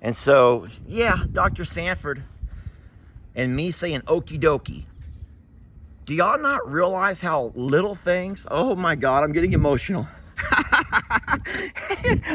And so, yeah, Dr. Sanford and me saying okie-dokie. Do y'all not realize how little things, oh my God, I'm getting emotional.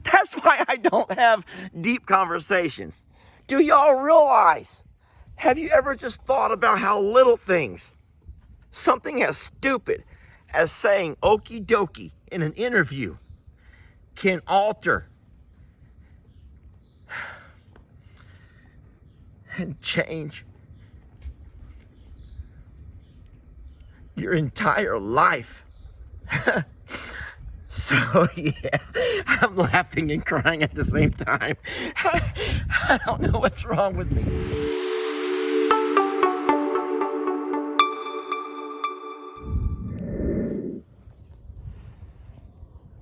That's why I don't have deep conversations. Do y'all realize? Have you ever just thought about how little things, something as stupid as saying okie-dokie in an interview, can alter and change your entire life? So yeah, I'm laughing and crying at the same time. I don't know what's wrong with me.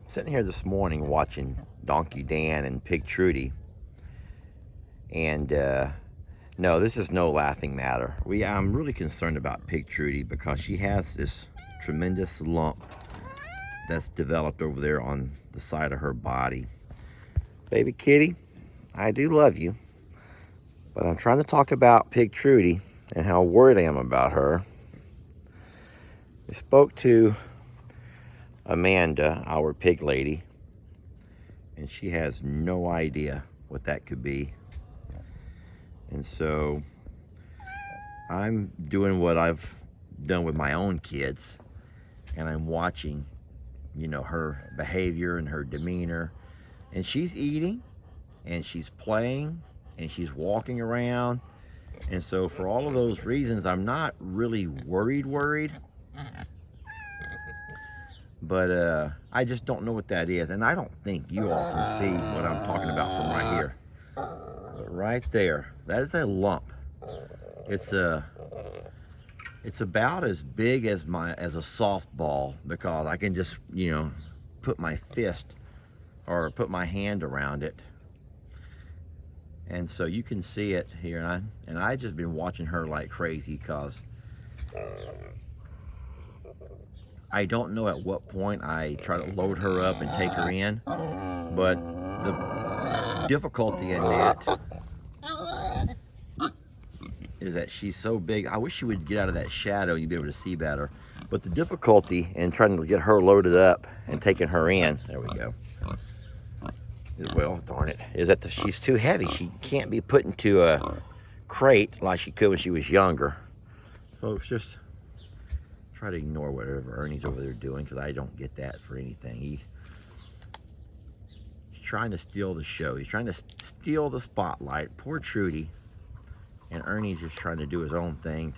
Sitting here this morning watching Donkey Dan and Pig Trudy, and no, this is no laughing matter. I'm really concerned about Pig Trudy because she has this tremendous lump that's developed over there on the side of her body. Baby kitty, I do love you, but I'm trying to talk about Pig Trudy and how worried I am about her. I spoke to Amanda, our pig lady, and she has no idea what that could be. And so I'm doing what I've done with my own kids, and I'm watching, her behavior and her demeanor. And she's eating, and she's playing, and she's walking around. And so for all of those reasons, I'm not really worried. But I just don't know what that is. And I don't think you all can see what I'm talking about from right here. But right there, that is a lump. It's about as big as a softball, because I can just, put my fist or put my hand around it. And so you can see it here, and I just been watching her like crazy, because I don't know at what point I try to load her up and take her in, but the difficulty in that is that she's so big. I wish she would get out of that shadow and you'd be able to see better. But the difficulty in trying to get her loaded up and taking her in, there we go, well, darn it, is that she's too heavy. She can't be put into a crate like she could when she was younger. Folks, just try to ignore whatever Ernie's over there doing, because I don't get that for anything. He's trying to steal the show. He's trying to steal the spotlight. Poor Trudy. And Ernie's just trying to do his own thing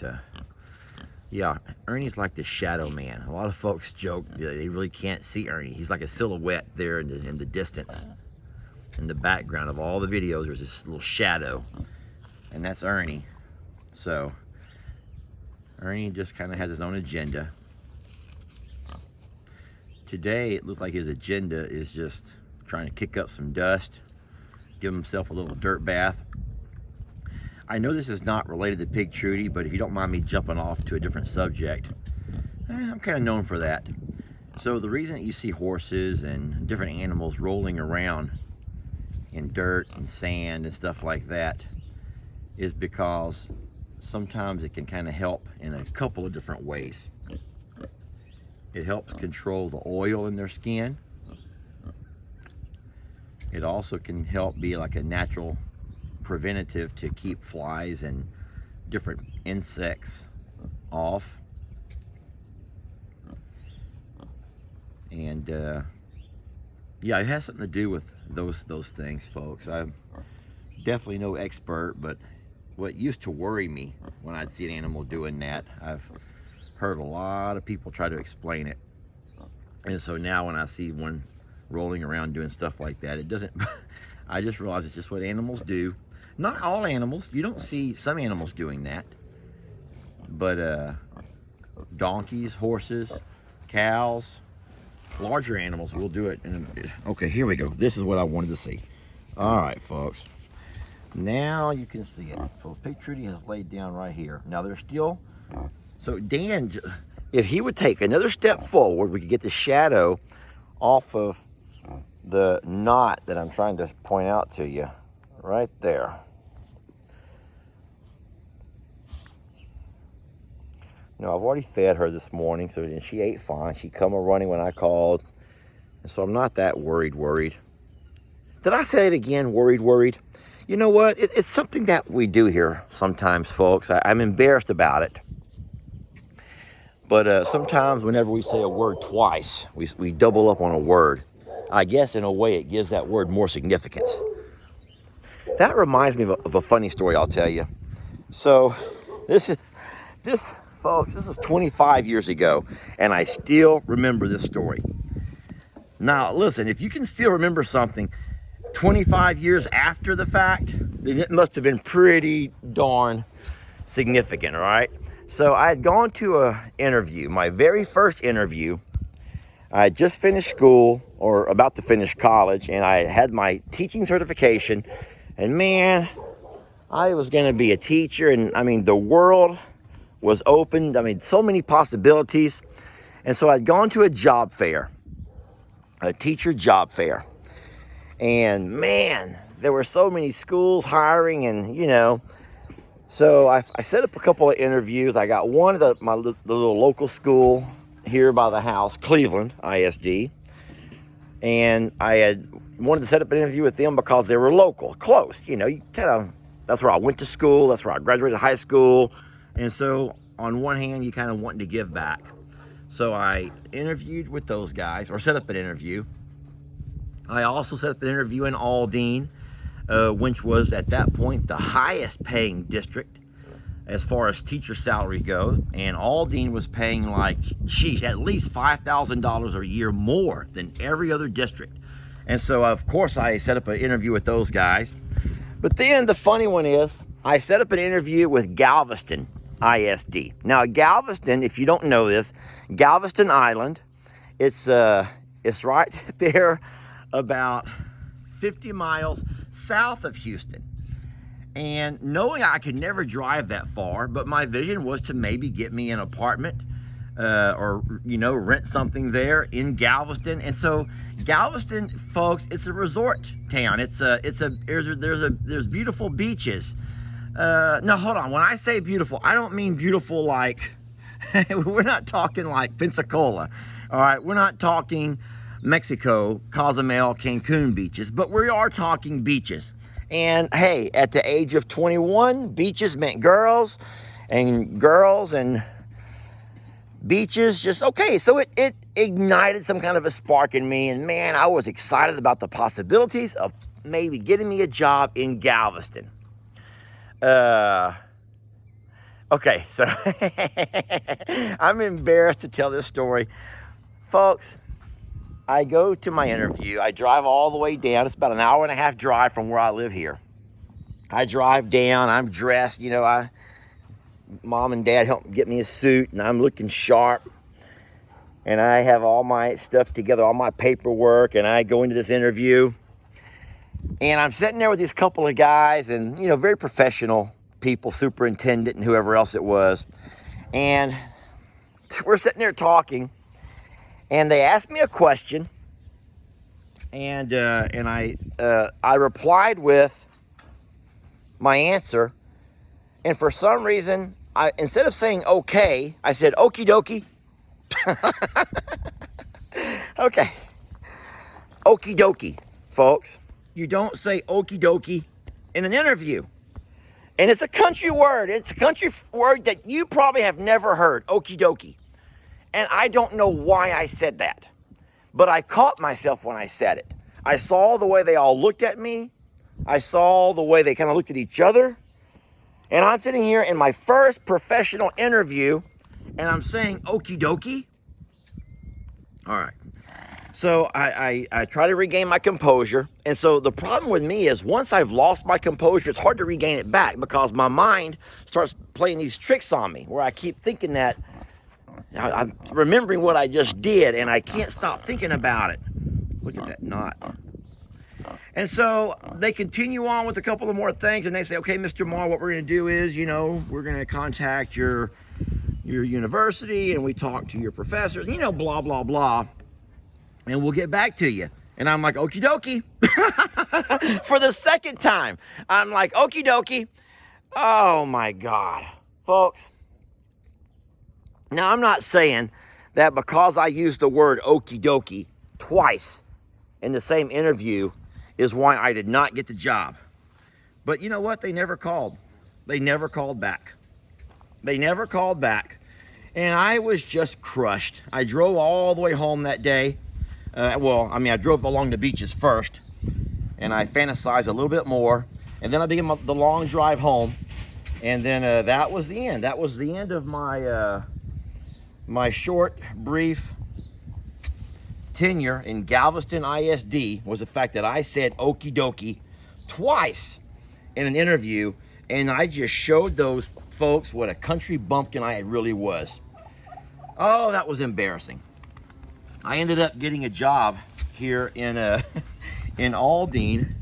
yeah, Ernie's like the shadow man. A lot of folks joke that they really can't see Ernie. He's like a silhouette there in the distance. In the background of all the videos, there's this little shadow, and that's Ernie. So Ernie just kind of has his own agenda. Today, it looks like his agenda is just trying to kick up some dust, give himself a little dirt bath. I know this is not related to Pig Trudy, but if you don't mind me jumping off to a different subject, I'm kind of known for that. So the reason that you see horses and different animals rolling around in dirt and sand and stuff like that is because sometimes it can kind of help in a couple of different ways. It helps control the oil in their skin. It also can help be like a natural preventative to keep flies and different insects off. And yeah, it has something to do with those things, folks. I'm definitely no expert, but what used to worry me when I'd see an animal doing that, I've heard a lot of people try to explain it. And so now when I see one rolling around doing stuff like that, it doesn't, I just realize it's just what animals do. Not all animals. You don't see some animals doing that. But donkeys, horses, cows, larger animals will do it. Okay, here we go. This is what I wanted to see. All right, folks. Now you can see it. So Pig Trudy has laid down right here. Now there's still, so Dan, if he would take another step forward, we could get the shadow off of the knot that I'm trying to point out to you right there. You know, I've already fed her this morning, so she ate fine. She come running when I called, and so I'm not that worried. Did I say it again, worried? You know what? It's something that we do here sometimes, folks. I'm embarrassed about it. But sometimes whenever we say a word twice, we double up on a word. I guess in a way it gives that word more significance. That reminds me of a funny story I'll tell you. So this, folks, this is 25 years ago, and I still remember this story. Now, listen, if you can still remember something 25 years after the fact, then it must have been pretty darn significant, all right? So I had gone to an interview, my very first interview. I had just finished school, or about to finish college, and I had my teaching certification. And man, I was going to be a teacher, and I mean, the world was opened. I mean, so many possibilities. And so I'd gone to a job fair, a teacher job fair. And man, there were so many schools hiring, and you know, so I set up a couple of interviews. I got one at the little local school here by the house, Cleveland ISD. And I had wanted to set up an interview with them because they were local, close. You know, you kind of, that's where I went to school. That's where I graduated high school. And so on one hand, you kind of wanting to give back. So I interviewed with those guys, or set up an interview. I also set up an interview in Aldine, which was at that point the highest paying district as far as teacher salary goes. And Aldine was paying like, sheesh, at least $5,000 a year more than every other district. And so of course I set up an interview with those guys. But then the funny one is, I set up an interview with Galveston ISD. Now Galveston, if you don't know this, Galveston Island, it's right there about 50 miles south of Houston. And knowing I could never drive that far, but my vision was to maybe get me an apartment or, you know, rent something there in Galveston. And so Galveston, folks, it's a resort town. There's beautiful beaches. No, hold on. When I say beautiful, I don't mean beautiful like, we're not talking like Pensacola. All right, we're not talking Mexico, Cozumel, Cancun beaches, but we are talking beaches. And hey, at the age of 21, beaches meant girls and beaches just, okay. So it ignited some kind of a spark in me. And man, I was excited about the possibilities of maybe getting me a job in Galveston. Okay, so I'm embarrassed to tell this story. Folks, I go to my interview. I drive all the way down. It's about an hour and a half drive from where I live here. I drive down. I'm dressed. You know, mom and dad helped get me a suit, and I'm looking sharp. And I have all my stuff together, all my paperwork, and I go into this interview. And I'm sitting there with these couple of guys, and, you know, very professional people, superintendent and whoever else it was. And we're sitting there talking. And they asked me a question, and I replied with my answer. And for some reason, instead of saying okay, I said okie-dokie. Okay, okie-dokie, folks. You don't say okie-dokie in an interview. And it's a country word. It's a country word that you probably have never heard, okie-dokie. And I don't know why I said that, but I caught myself when I said it. I saw the way they all looked at me. I saw the way they kind of looked at each other. And I'm sitting here in my first professional interview, and I'm saying okie-dokie. All right. So I try to regain my composure. And so the problem with me is once I've lost my composure, it's hard to regain it back because my mind starts playing these tricks on me where I keep thinking that I'm remembering what I just did, and I can't stop thinking about it. Look at that knot. And so they continue on with a couple of more things, and they say, okay, Mr. Marr, what we're going to do is, you know, we're going to contact your university, and we talk to your professors, you know, blah, blah, blah, and we'll get back to you. And I'm like, okie-dokie. For the second time, I'm like, okie-dokie. Oh my God. Folks, now I'm not saying that because I used the word okie-dokie twice in the same interview is why I did not get the job. But you know what? They never called. They never called back. They never called back. And I was just crushed. I drove all the way home that day. I drove along the beaches first, and I fantasized a little bit more, and then I began the long drive home, and then that was the end. That was the end of my my short, brief tenure in Galveston ISD. Was the fact that I said okie-dokie twice in an interview, and I just showed those folks what a country bumpkin I really was. Oh, that was embarrassing. I ended up getting a job here in in Aldine,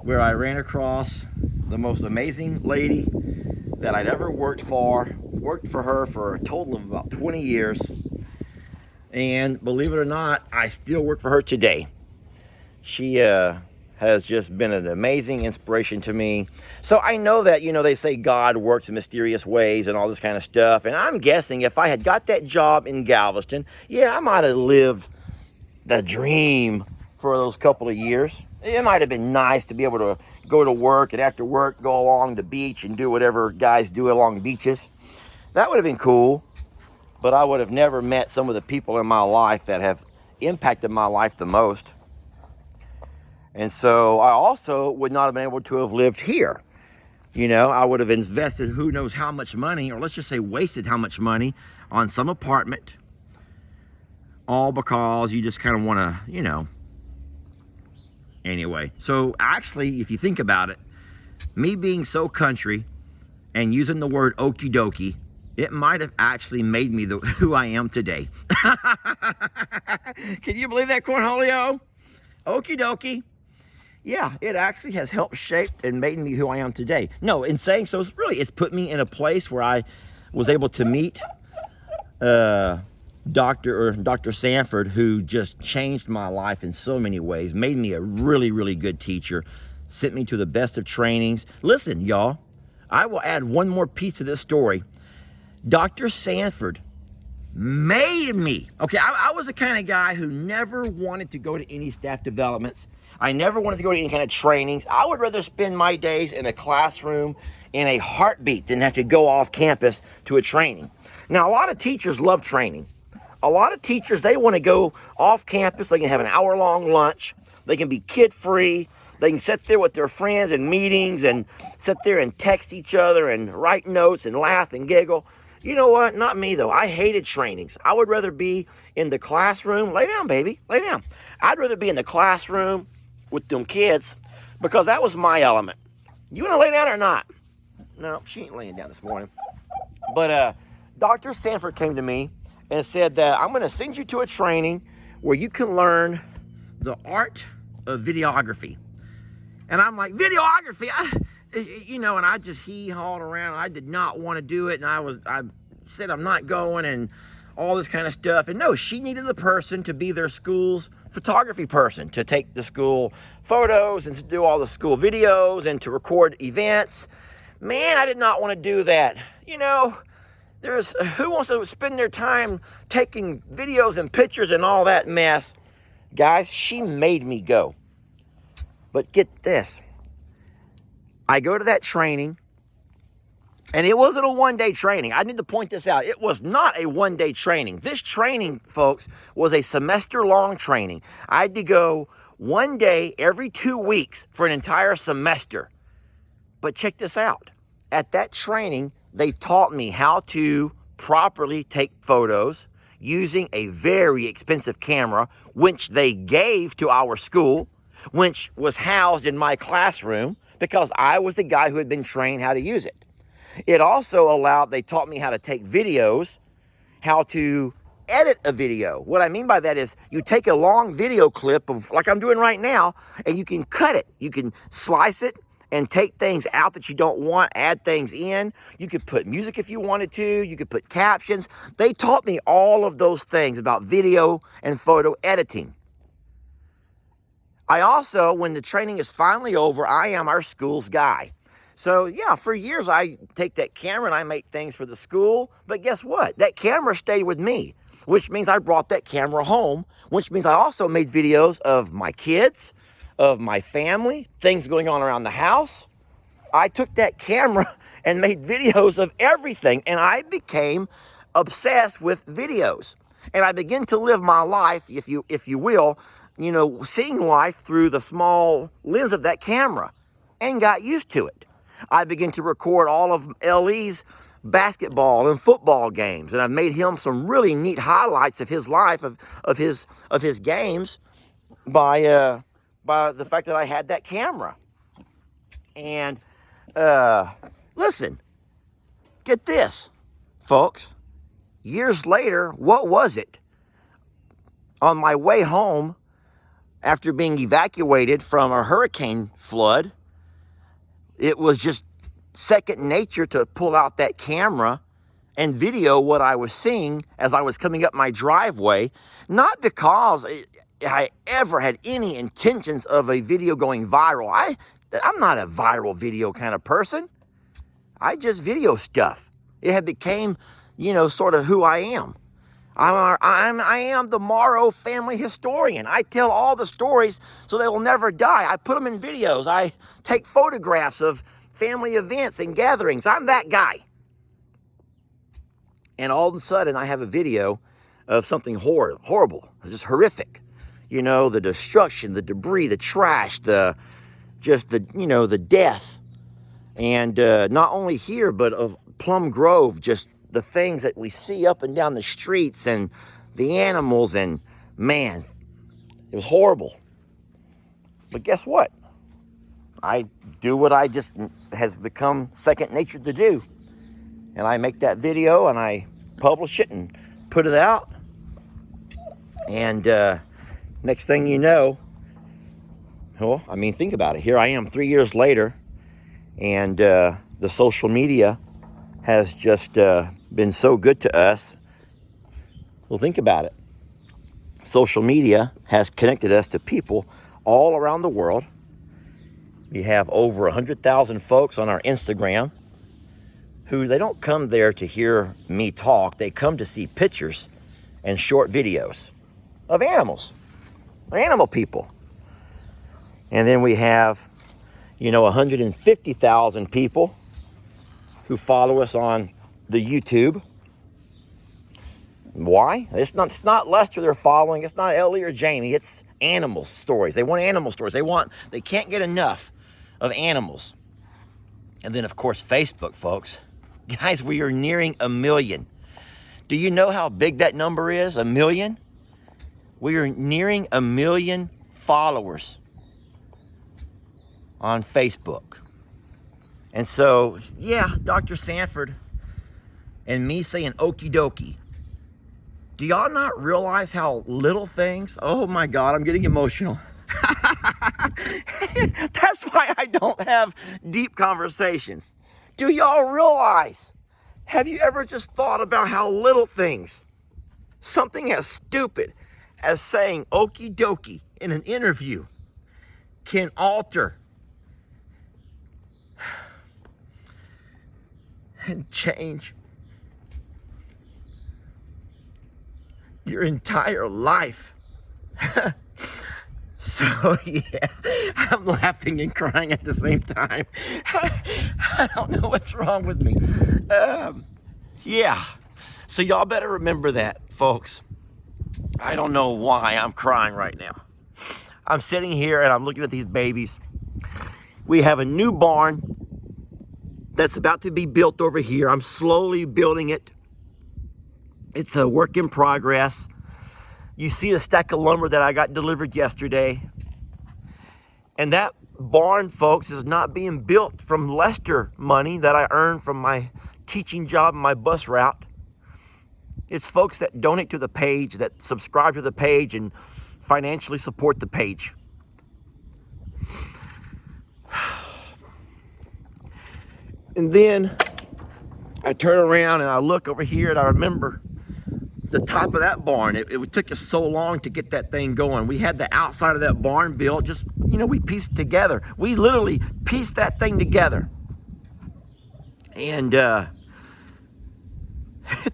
where I ran across the most amazing lady that I'd ever worked for. Worked for her for a total of about 20 years. And believe it or not, I still work for her today. She has just been an amazing inspiration to me. So I know that, they say God works in mysterious ways and all this kind of stuff. And I'm guessing if I had got that job in Galveston, yeah, I might have lived the dream for those couple of years. It might have been nice to be able to go to work and after work go along the beach and do whatever guys do along beaches. That would have been cool. But I would have never met some of the people in my life that have impacted my life the most. And so I also would not have been able to have lived here. I would have invested who knows how much money, or let's just say wasted how much money on some apartment. All because you just kind of want to, Anyway, so actually, if you think about it, me being so country and using the word okie-dokie, it might have actually made me who I am today. Can you believe that, Cornholio? Okie-dokie. Yeah, it actually has helped shape and made me who I am today. No, in saying so, it's put me in a place where I was able to meet Dr. Sanford, who just changed my life in so many ways, made me a really, really good teacher, sent me to the best of trainings. Listen, y'all, I will add one more piece of this story. Dr. Sanford made me. Okay, I was the kind of guy who never wanted to go to any staff developments. I never wanted to go to any kind of trainings. I would rather spend my days in a classroom in a heartbeat than have to go off campus to a training. Now, a lot of teachers love training. A lot of teachers, they want to go off campus. They can have an hour-long lunch. They can be kid-free. They can sit there with their friends in meetings and sit there and text each other and write notes and laugh and giggle. You know what? Not me, though. I hated trainings. I would rather be in the classroom. Lay down, baby. Lay down. I'd rather be in the classroom with them kids because that was my element. You want to lay down or not? No, she ain't laying down this morning. But Dr. Sanford came to me and said that I'm going to send you to a training where you can learn the art of videography. And I'm like, videography? And I just hee-hawed around. I did not want to do it. And I said I'm not going and all this kind of stuff. And no, she needed the person to be their school's photography person, to take the school photos and to do all the school videos and to record events. Man, I did not want to do that. There's who wants to spend their time taking videos and pictures and all that mess? Guys, she made me go. But get this. I go to that training, and it wasn't a one-day training. I need to point this out. It was not a one-day training. This training, folks, was a semester-long training. I had to go one day every 2 weeks for an entire semester. But check this out. At that training, they taught me how to properly take photos using a very expensive camera, which they gave to our school, which was housed in my classroom because I was the guy who had been trained how to use it. It also they taught me how to take videos, how to edit a video. What I mean by that is you take a long video clip of, like I'm doing right now, and you can cut it. You can slice it and take things out that you don't want, add things in. You could put music if you wanted to. You could put captions. They taught me all of those things about video and photo editing. I also, when the training is finally over, I am our school's guy. So yeah, for years I take that camera and I make things for the school. But guess what? That camera stayed with me, which means I brought that camera home, which means I also made videos of my kids, of my family, things going on around the house. I took that camera and made videos of everything, and I became obsessed with videos. And I began to live my life, if you will, seeing life through the small lens of that camera, and got used to it. I began to record all of Le's basketball and football games, and I've made him some really neat highlights of his life, of his games, by the fact that I had that camera. And listen, get this, folks. Years later, what was it? On my way home, after being evacuated from a hurricane flood, it was just second nature to pull out that camera and video what I was seeing as I was coming up my driveway. Not because I ever had any intentions of a video going viral. I'm not a viral video kind of person. I just video stuff. It had became, sort of who I am. I am the Morrow family historian. I tell all the stories so they will never die. I put them in videos. I take photographs of family events and gatherings. I'm that guy. And all of a sudden, I have a video of something horrible, just horrific. The destruction, the debris, the trash, the death. And not only here, but of Plum Grove, just the things that we see up and down the streets and the animals, and man, it was horrible. But guess what? I do what I just has become second nature to do. And I make that video and I publish it and put it out. And next thing you know, think about it. Here I am 3 years later, and the social media has just been so good to us. Well, think about it. Social media has connected us to people all around the world. We have over 100,000 folks on our Instagram who they don't come there to hear me talk. They come to see pictures and short videos of animals, animal people. And then we have, 150,000 people who follow us on the YouTube. Why? It's not Lester they're following. It's not Ellie or Jamie. It's animal stories. They want animal stories. They can't get enough of animals. And then, of course, Facebook, folks. Guys, we are nearing 1 million. Do you know how big that number is? 1 million? We are nearing 1 million followers on Facebook. And so, yeah, Dr. Sanford and me saying Okie-Dokie. Do y'all not realize how little things? Oh my God, I'm getting emotional. That's why I don't have deep conversations. Do y'all realize? Have you ever just thought about how little things, something as stupid as saying Okie-Dokie in an interview, can alter and change your entire life? So yeah, I'm laughing and crying at the same time. I don't know what's wrong with me. Yeah, so y'all better remember that, folks. I don't know why I'm crying right now. I'm sitting here and I'm looking at these babies. We have a new barn that's about to be built over here. I'm slowly building it. It's a work in progress. You see the stack of lumber that I got delivered yesterday. And that barn, folks, is not being built from Lester money that I earned from my teaching job and my bus route. It's folks that donate to the page, that subscribe to the page and financially support the page. And then I turn around and I look over here and I remember the top of that barn. It took us so long to get that thing going. We had the outside of that barn built, just, you know, we pieced it together. We literally pieced that thing together. And it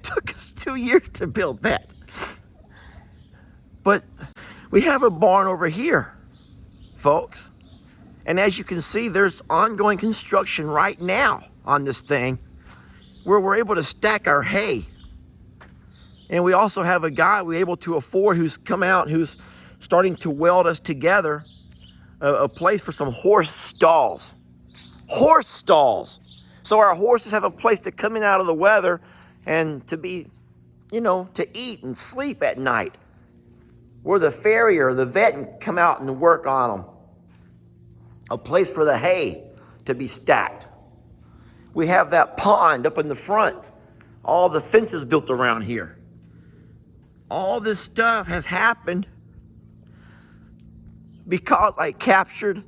took us 2 years to build that. But we have a barn over here, folks. And as you can see, there's ongoing construction right now on this thing where we're able to stack our hay. And we also have a guy we're able to afford who's come out, who's starting to weld us together a place for some horse stalls. Horse stalls. So our horses have a place to come in out of the weather and to be, you know, to eat and sleep at night. Where the farrier or the vet can come out and work on them. A place for the hay to be stacked. We have that pond up in the front. All the fences built around here. All this stuff has happened because I captured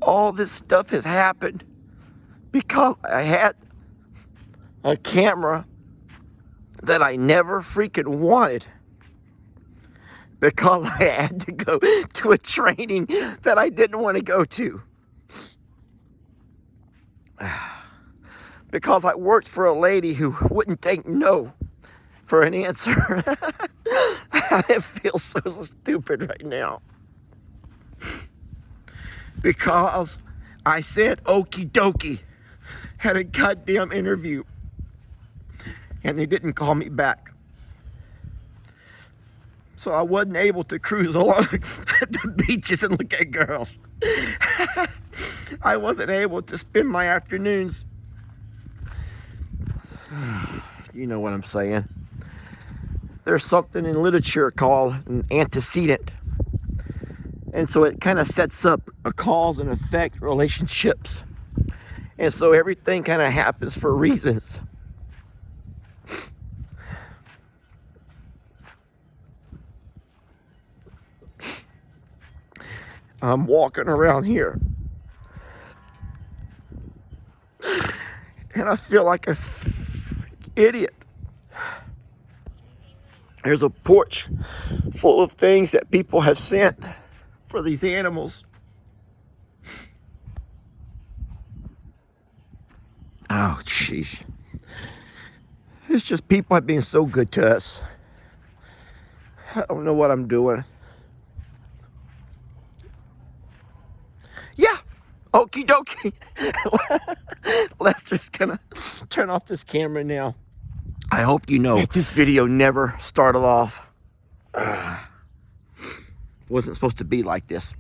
all this stuff has happened because I had a camera that I never freaking wanted, because I had to go to a training that I didn't want to go to, because I worked for a lady who wouldn't take no for an answer. I feel so stupid right now. Because I said Okie-Dokie had a goddamn interview and they didn't call me back. So I wasn't able to cruise along the beaches and look at girls. I wasn't able to spend my afternoons. You know what I'm saying. There's something in literature called an antecedent. And so it kind of sets up a cause and effect relationships. And so everything kind of happens for reasons. I'm walking around here and I feel like an idiot. There's a porch full of things that people have sent for these animals. Oh, jeez. It's just people have been so good to us. I don't know what I'm doing. Yeah, Okie-Dokie. Lester's gonna turn off this camera now. I hope you know this video never started off. Wasn't supposed to be like this.